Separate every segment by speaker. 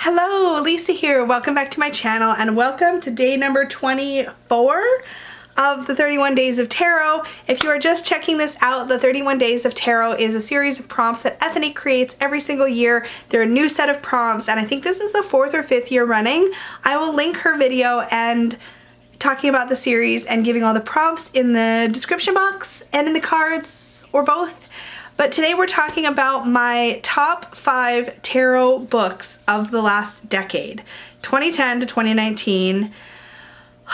Speaker 1: Hello, Lisa here. Welcome back to my channel and welcome to day number 24 of the 31 Days of Tarot. If you are just checking this out, the 31 Days of Tarot is a series of prompts that Ethany creates every single year. They're a new set of prompts and I think this is the 4th or 5th year running. I will link her video and talking about the series and giving all the prompts in the description box and in the cards or both. But today we're talking about my top 5 tarot books of the last decade, 2010 to 2019.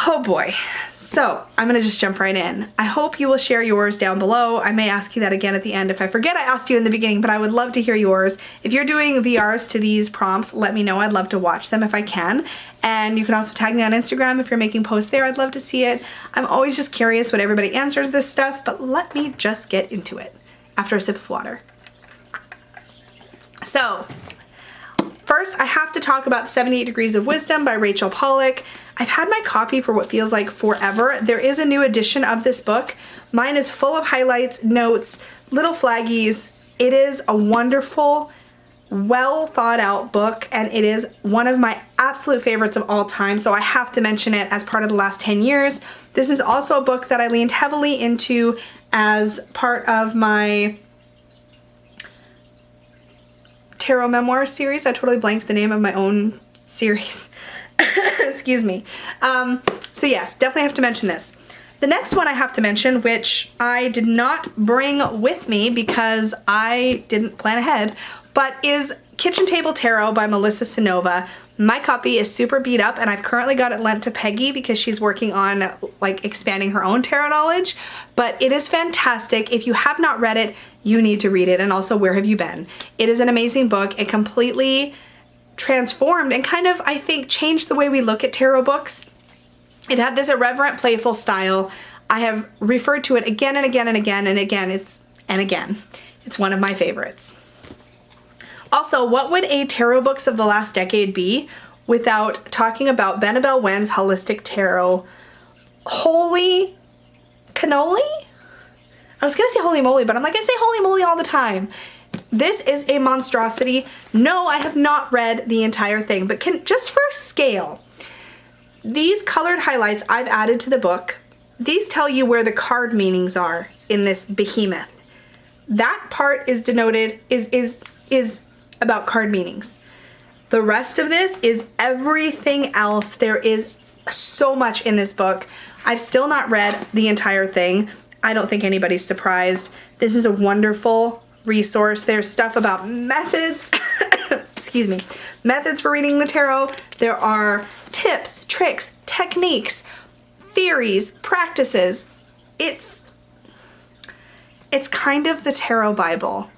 Speaker 1: Oh boy. So I'm gonna just jump right in. I hope you will share yours down below. I may ask you that again at the end if I forget I asked you in the beginning, but I would love to hear yours. If you're doing VRs to these prompts, let me know. I'd love to watch them if I can. And you can also tag me on Instagram if you're making posts there. I'd love to see it. I'm always just curious what everybody answers this stuff, but let me just get into it after a sip of water. So, first I have to talk about 78 Degrees of Wisdom by Rachel Pollack. I've had my copy for what feels like forever. There is a new edition of this book. Mine is full of highlights, notes, little flaggies. It is a wonderful, well thought out book and it is one of my absolute favorites of all time, so I have to mention it as part of the last 10 years. This is also a book that I leaned heavily into as part of my tarot memoir series. I totally blanked the name of my own series. Excuse me. So yes, definitely have to mention this. The next one I have to mention, which I did not bring with me because I didn't plan ahead, but is Kitchen Table Tarot by Melissa Sinova. My copy is super beat up and I've currently got it lent to Peggy because she's working on like expanding her own tarot knowledge, but it is fantastic. If you have not read it, you need to read it. And also, where have you been? It is an amazing book. It completely transformed and kind of, I think, changed the way we look at tarot books. It had this irreverent, playful style. I have referred to it again and again and again and again. It's one of my favorites. Also, what would a tarot books of the last decade be without talking about Abell Wen's Holistic Tarot? Holy cannoli? I was gonna say holy moly, but I'm like, I say holy moly all the time. This is a monstrosity. No, I have not read the entire thing, but just for scale, these colored highlights I've added to the book. These tell you where the card meanings are in this behemoth. That part is denoted, is about card meanings. The rest of this is everything else. There is so much in this book. I've still not read the entire thing. I don't think anybody's surprised. This is a wonderful resource. There's stuff about methods, excuse me, methods for reading the tarot. There are tips, tricks, techniques, theories, practices. It's kind of the tarot Bible.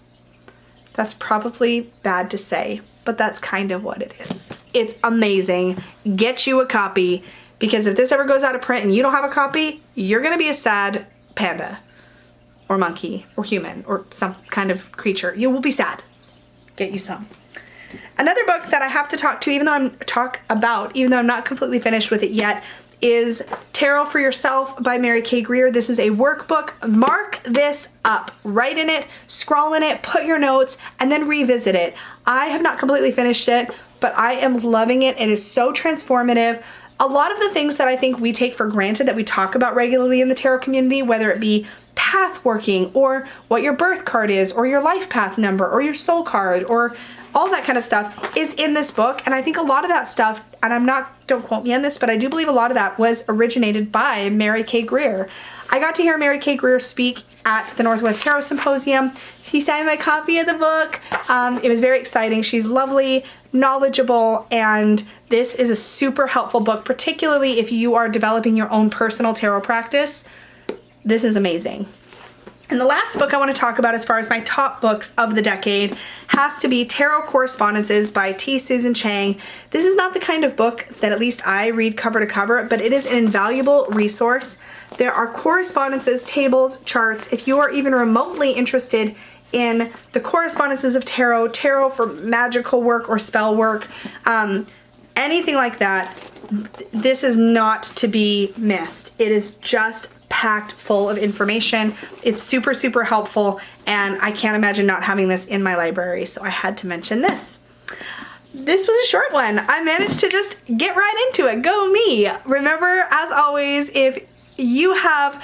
Speaker 1: That's probably bad to say, but that's kind of what it is. It's amazing. Get you a copy, because if this ever goes out of print and you don't have a copy, you're gonna be a sad panda or monkey or human or some kind of creature. You will be sad. Get you some. Another book that I have to talk to, even though I'm not completely finished with it yet, is Tarot for Yourself by Mary K. Greer. This is a workbook. Mark this up. Write in it, scrawl in it, put your notes, and then revisit it. I have not completely finished it, but I am loving it. It is so transformative. A lot of the things that I think we take for granted that we talk about regularly in the tarot community, whether it be path working or what your birth card is or your life path number or your soul card or all that kind of stuff, is in this book. And I think a lot of that stuff, and don't quote me on this, but I do believe a lot of that was originated by Mary K. Greer. I got to hear Mary K. Greer speak at the Northwest Tarot Symposium. She signed my copy of the book. It was very exciting. She's lovely, knowledgeable, and this is a super helpful book, particularly if you are developing your own personal tarot practice. This is amazing. And the last book I want to talk about as far as my top books of the decade has to be Tarot Correspondences by T. Susan Chang. This is not the kind of book that at least I read cover to cover, but it is an invaluable resource. There are correspondences, tables, charts. If you are even remotely interested in the correspondences of tarot, tarot for magical work or spell work, anything like that, this is not to be missed. It is just packed full of information. It's super, super helpful, and I can't imagine not having this in my library, so I had to mention this. this was a short one. I managed to just get right into it. Go me. Remember, as always, if you have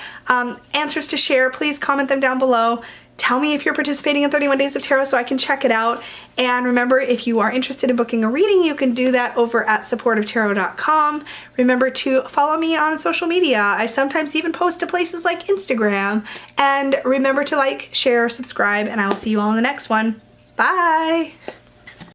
Speaker 1: answers to share, please comment them down below. Tell me if you're participating in 31 Days of Tarot so I can check it out. And remember, if you are interested in booking a reading, you can do that over at supportivetarot.com. Remember to follow me on social media. I sometimes even post to places like Instagram. And remember to like, share, subscribe, and I will see you all in the next one. Bye!